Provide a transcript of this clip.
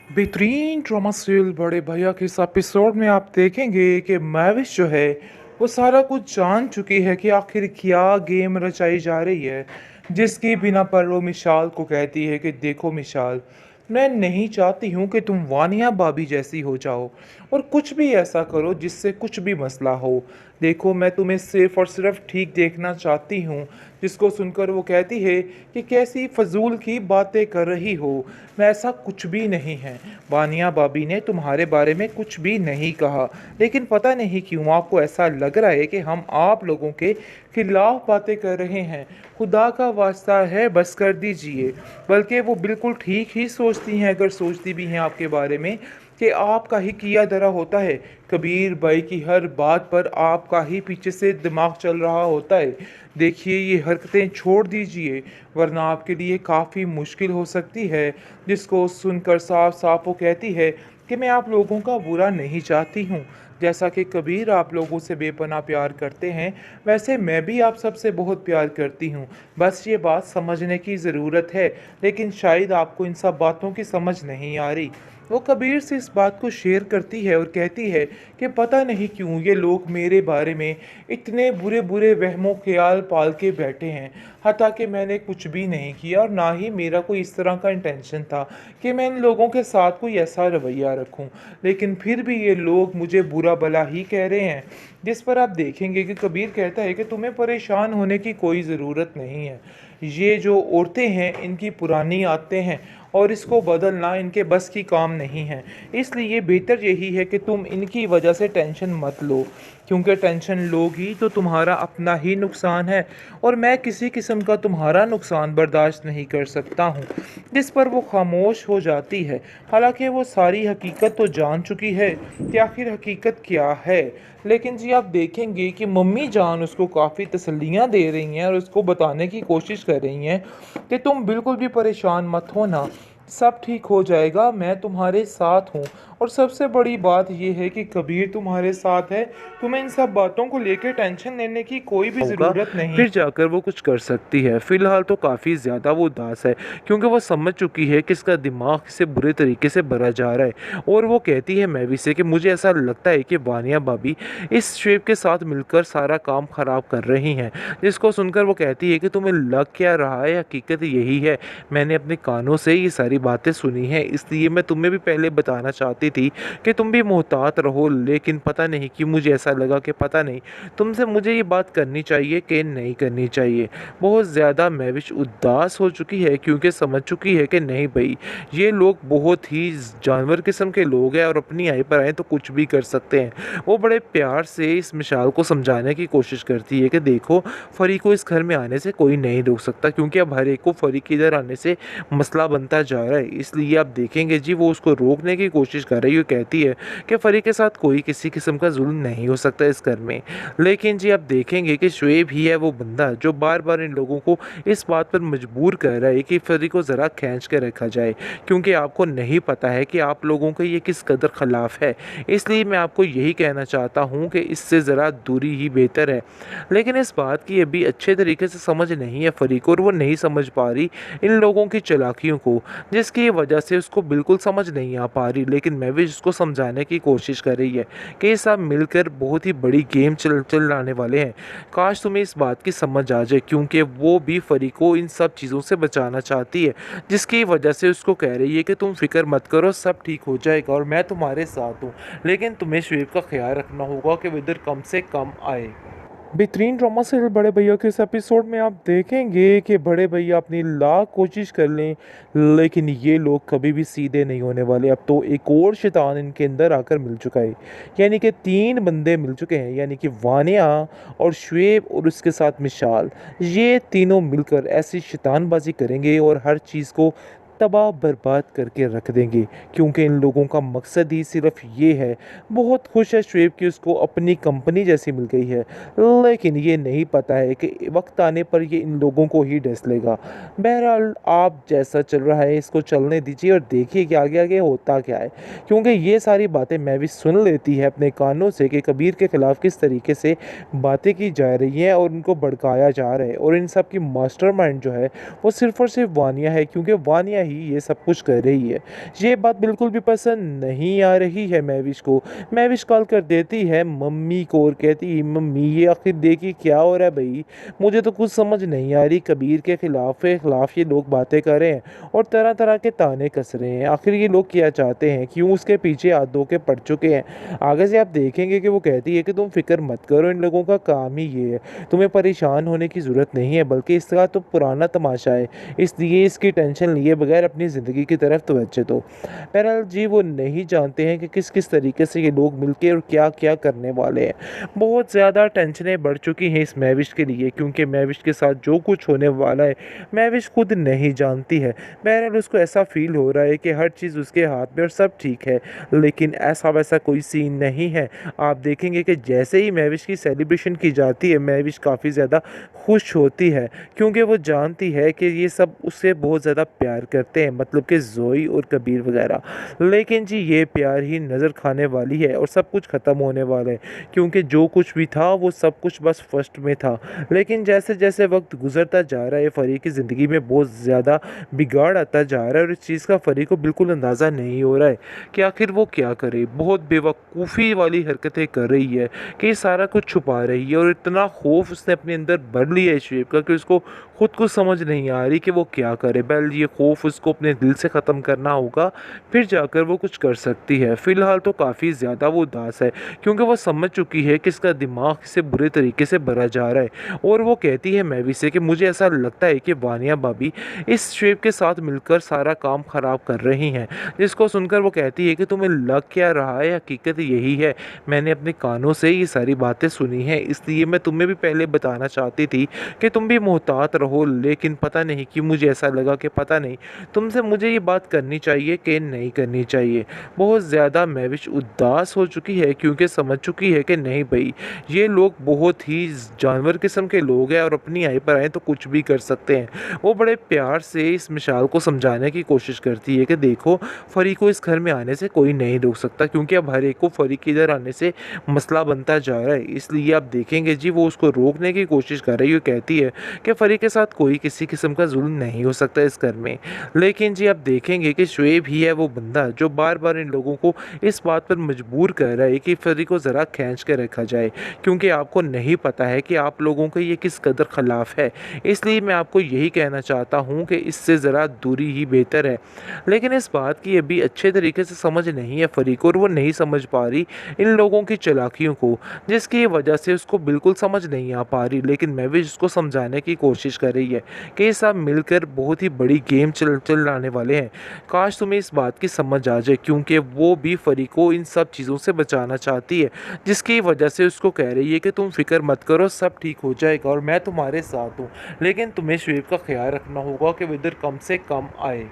बेहतरीन drama serial बड़े भैया के इस एपिसोड में आप देखेंगे कि महविश जो है वो सारा कुछ जान चुकी है कि आखिर क्या गेम रचाई जा रही है, जिसकी बिना पर वो मिशाल को कहती है कि देखो मिशाल, मैं नहीं चाहती हूँ कि तुम वानिया भाभी जैसी हो जाओ और कुछ भी ऐसा करो जिससे कुछ भी मसला हो। देखो मैं तुम्हें सिर्फ और सिर्फ ठीक देखना चाहती हूँ। जिसको सुनकर वो कहती है कि कैसी फजूल की बातें कर रही हो, मैं ऐसा कुछ भी नहीं है। वानिया भाभी ने तुम्हारे बारे में कुछ भी नहीं कहा, लेकिन पता नहीं क्यों आपको ऐसा लग रहा है कि हम आप लोगों के खिलाफ बातें कर रहे हैं। खुदा का वास्ता है बस कर दीजिए। बल्कि वो बिल्कुल ठीक ही सोचती हैं, अगर सोचती भी हैं आपके बारे में कि आपका ही किया धरा होता है। कबीर भाई की हर बात पर आपका ही पीछे से दिमाग चल रहा होता है। देखिए ये हरकतें छोड़ दीजिए, वरना आपके लिए काफ़ी मुश्किल हो सकती है। जिसको सुनकर साफ साफ वो कहती है कि मैं आप लोगों का बुरा नहीं चाहती हूँ। जैसा कि कबीर आप लोगों से बेपनाह प्यार करते हैं, वैसे मैं भी आप सबसे बहुत प्यार करती हूँ। बस ये बात समझने की ज़रूरत है, लेकिन शायद आपको इन सब बातों की समझ नहीं आ रही। वो कबीर से इस बात को शेयर करती है और कहती है कि पता नहीं क्यों ये लोग मेरे बारे में इतने बुरे बुरे वहमो ख्याल पाल के बैठे हैं। हालांकि मैंने कुछ भी नहीं किया और ना ही मेरा कोई इस तरह का इंटेंशन था कि मैं इन लोगों के साथ कोई ऐसा रवैया रखूं, लेकिन फिर भी ये लोग मुझे बुरा भला ही कह रहे हैं। जिस पर आप देखेंगे कि कबीर कहता है कि तुम्हें परेशान होने की कोई ज़रूरत नहीं है। ये जो औरतें हैं इनकी पुरानी आदतें हैं और इसको बदलना इनके बस की काम नहीं है। इसलिए बेहतर यही है कि तुम इनकी वजह से टेंशन मत लो, क्योंकि टेंशन लोगी तो तुम्हारा अपना ही नुकसान है और मैं किसी किस्म का तुम्हारा नुकसान बर्दाश्त नहीं कर सकता हूँ। जिस पर वो खामोश हो जाती है। हालांकि वो सारी हकीकत तो जान चुकी है कि आखिर हकीकत क्या है। लेकिन जी आप देखेंगे कि मम्मी जान उसको काफ़ी तसल्लियाँ दे रही हैं और उसको बताने की कोशिश कर रही हैं कि तुम बिल्कुल भी परेशान मत होना, सब ठीक हो जाएगा, मैं तुम्हारे साथ हूँ। और सबसे बड़ी बात यह है कि कबीर तुम्हारे साथ है, तुम्हें इन सब बातों को लेकर टेंशन लेने की कोई भी होगा, ज़रूरत नहीं। फिर जाकर वो कुछ कर सकती है। फिलहाल तो काफ़ी ज़्यादा वो उदास है, क्योंकि वो समझ चुकी है कि इसका दिमाग से बुरे तरीके से भरा जा रहा है। और वो कहती है मैवी से कि मुझे ऐसा लगता है कि वानिया भाभी इस शेप के साथ मिलकर सारा काम खराब कर रही हैं। जिसको सुनकर वो कहती है कि तुम्हें लग क्या रहा है, हकीकत यही है। मैंने अपने कानों से ये सारी बातें सुनी हैं, इसलिए मैं तुम्हें भी पहले बताना चाहती थी कि तुम भी मोहतात रहो, लेकिन पता नहीं कि मुझे ऐसा लगा कि पता नहीं तुमसे मुझे ये बात करनी चाहिए कि नहीं करनी चाहिए। बहुत ज़्यादा महविश उदास हो चुकी है, क्योंकि समझ चुकी है कि नहीं भाई, ये लोग बहुत ही जानवर किस्म के लोग हैं और अपनी आई पर आए तो कुछ भी कर सकते हैं। वो बड़े प्यार से इस मिसाल को समझाने की कोशिश करती है कि देखो, फरी को इस घर में आने से कोई नहीं रोक सकता, क्योंकि अब हर एक को फरी के इधर आने से मसला बनता जा रहा है। इसलिए आप देखेंगे जी, वो उसको रोकने की कोशिश कर रही है। कहती है कि फरी के साथ कोई किसी किस्म का जुल्म नहीं हो सकता इस घर में। लेकिन जी आप देखेंगे कि शुएब ही है वो बंदा जो बार बार इन लोगों को इस बात पर मजबूर कर रहा है कि फरी को ज़रा खींच के रखा जाए, क्योंकि आपको नहीं पता है कि आप लोगों का ये किस कदर खिलाफ है। इसलिए मैं आपको यही कहना चाहता हूँ कि इससे ज़रा दूरी ही बेहतर है। लेकिन इस बात की अभी अच्छे तरीके से समझ नहीं है फरी को, और वो नहीं समझ पा रही इन लोगों की चालाकियों को, जिसकी वजह से उसको बिल्कुल समझ नहीं आ पा रही। लेकिन मैं भी उसको समझाने की कोशिश कर रही है कि ये सब मिलकर बहुत ही बड़ी गेम चलाने वाले हैं। काश तुम्हें इस बात की समझ आ जाए, क्योंकि वो भी फरी को इन सब चीज़ों से बचाना चाहती है, जिसकी वजह से उसको कह रही है कि तुम फिक्र मत करो, सब ठीक हो जाएगा और मैं तुम्हारे साथ हूँ। लेकिन तुम्हें शुएब का ख्याल रखना होगा कि वो इधर कम से कम आए। बेहतरीन ड्रामा सीरियल बड़े भैया के इस एपिसोड में आप देखेंगे कि बड़े भैया अपनी लाख कोशिश कर लें, लेकिन ये लोग कभी भी सीधे नहीं होने वाले। अब तो एक और शैतान इनके अंदर आकर मिल चुका है, यानी कि तीन बंदे मिल चुके हैं, यानी कि वानिया और शुएब और उसके साथ मिशाल। ये तीनों मिलकर ऐसी शैतानबाजी करेंगे और हर चीज़ को तबाह बर्बाद करके रख देंगे, क्योंकि इन लोगों का मकसद ही सिर्फ ये है। बहुत खुश है शुएब कि उसको अपनी कंपनी जैसी मिल गई है, लेकिन ये नहीं पता है कि वक्त आने पर ये इन लोगों को ही डस लेगा। बहरहाल आप जैसा चल रहा है इसको चलने दीजिए और देखिए कि आगे आगे होता क्या है, क्योंकि ये सारी बातें मैं भी सुन लेती है अपने कानों से कि कबीर के ख़िलाफ़ किस तरीके से बातें की जा रही हैं और उनको भड़काया जा रहा है। और इन सब की मास्टरमाइंड जो है वो सिर्फ़ और सिर्फ वानिया है, क्योंकि वानिया ही ये सब कुछ कर रही है। ये बात बिल्कुल भी पसंद नहीं आ रही है महविश को। महविश कॉल कर देती है मम्मी को और कहती है मम्मी ये आखिर देखिए क्या हो रहा है भाई, मुझे तो कुछ समझ नहीं आ रही। कबीर के खिलाफ ये लोग बातें कर रहे हैं और तरह तरह के ताने कस रहे हैं। आखिर ये लोग क्या चाहते हैं, क्यों उसके पीछे हाथ धो के पड़ चुके हैं। आगे से आप देखेंगे कि वो कहती है कि तुम फिक्र मत करो, इन लोगों का काम ही ये है, तुम्हें परेशान होने की ज़रूरत नहीं है, बल्कि इसका तो पुराना तमाशा है, इसलिए इसकी टेंशन लिए बगैर अपनी ज़िंदगी की तरफ तवज्जो दो। बहरहाल जी वो नहीं जानते हैं कि किस किस तरीके से ये लोग मिलके और क्या क्या करने वाले हैं। बहुत ज़्यादा टेंशनें बढ़ चुकी हैं इस महविश के लिए, क्योंकि महविश के साथ जो कुछ होने वाला है महविश खुद नहीं जानती है। बहरहाल उसको ऐसा फील हो रहा है कि हर चीज़ उसके हाथ में और सब ठीक है, लेकिन ऐसा वैसा कोई सीन नहीं है। आप देखेंगे कि जैसे ही महविश की सेलिब्रेशन की जाती है महविश काफ़ी ज़्यादा खुश होती है, क्योंकि वो जानती है कि ये सब उससे बहुत ज़्यादा प्यार करते हैं, मतलब कि ज़ोई और कबीर वगैरह। लेकिन जी ये प्यार ही नज़र खाने वाली है और सब कुछ ख़त्म होने वाला है, क्योंकि जो कुछ भी था वो सब कुछ बस फर्स्ट में था। लेकिन जैसे जैसे वक्त गुजरता जा रहा है फरी की ज़िंदगी में बहुत ज़्यादा बिगाड़ आता जा रहा है और इस चीज़ का फरी को बिल्कुल अंदाज़ा नहीं हो रहा है कि आखिर वो क्या करे। बहुत बेवकूफ़ी वाली हरकतें कर रही है कि ये सारा कुछ छुपा रही है और इतना खौफ उसने अपने अंदर भर लिया है शेप का कि उसको खुद को समझ नहीं आ रही कि वो क्या करे। बल ये खौफ उसको अपने दिल से ख़त्म करना होगा, फिर जाकर वो कुछ कर सकती है। फ़िलहाल तो काफ़ी ज़्यादा वो उदास है, क्योंकि वो समझ चुकी है कि इसका दिमाग इससे बुरे तरीके से भरा जा रहा है। और वो कहती है मैवी से कि मुझे ऐसा लगता है कि वानिया भाभी इस शेप के साथ मिलकर सारा काम ख़राब कर रही हैं। जिसको सुनकर वो कहती है कि तुम्हें लग क्या रहा है, हकीकत यही है, मैंने अपने कानों से ये सारी बातें सुनी हैं, इसलिए मैं तुम्हें भी पहले बताना चाहती थी कि तुम भी मोहतात रहो। लेकिन पता नहीं कि मुझे ऐसा लगा कि पता नहीं तुमसे मुझे ये बात करनी चाहिए कि नहीं करनी चाहिए। बहुत ज़्यादा महविश उदास हो चुकी है, क्योंकि समझ चुकी है कि नहीं भाई ये लोग बहुत ही जानवर किस्म के लोग हैं और अपनी आई पर आए तो कुछ भी कर सकते हैं। वो बड़े प्यार से इस मिसाल को समझाने की कोशिश करती है कि देखो फरी को इस घर में आने से कोई नहीं रोक सकता, क्योंकि अब हर एक को फरी के इधर आने से मसला बनता जा रहा है। इसलिए आप देखेंगे जी वो उसको रोकने की कोशिश कर रही है, कहती है कि फरी के साथ कोई किसी किस्म का जुल्म नहीं हो सकता इस घर में। लेकिन जी आप देखेंगे कि शुएब ही है वो बंदा जो बार बार इन लोगों को इस बात पर मजबूर कर रहा है कि फरी को ज़रा खींच के रखा जाए, क्योंकि आपको नहीं पता है कि आप लोगों के ये किस कदर खिलाफ है। इसलिए मैं आपको यही कहना चाहता हूँ कि इससे ज़रा दूरी ही बेहतर है। लेकिन इस बात की अभी अच्छे तरीके से समझ नहीं है फरी को, और वो नहीं समझ पा रही इन लोगों की चालाकियों को, जिसकी वजह से उसको बिल्कुल समझ नहीं आ पा रही। लेकिन मैं भी उसको समझाने की कोशिश कर रही है कि ये सब मिलकर बहुत ही बड़ी गेम चलाने वाले हैं। काश तुम्हें इस बात की समझ आ जाए, क्योंकि वो भी फरी को इन सब चीज़ों से बचाना चाहती है, जिसकी वजह से उसको कह रही है कि तुम फिक्र मत करो, सब ठीक हो जाएगा और मैं तुम्हारे साथ हूँ। लेकिन तुम्हें शुएब का ख्याल रखना होगा कि वो इधर कम से कम आए।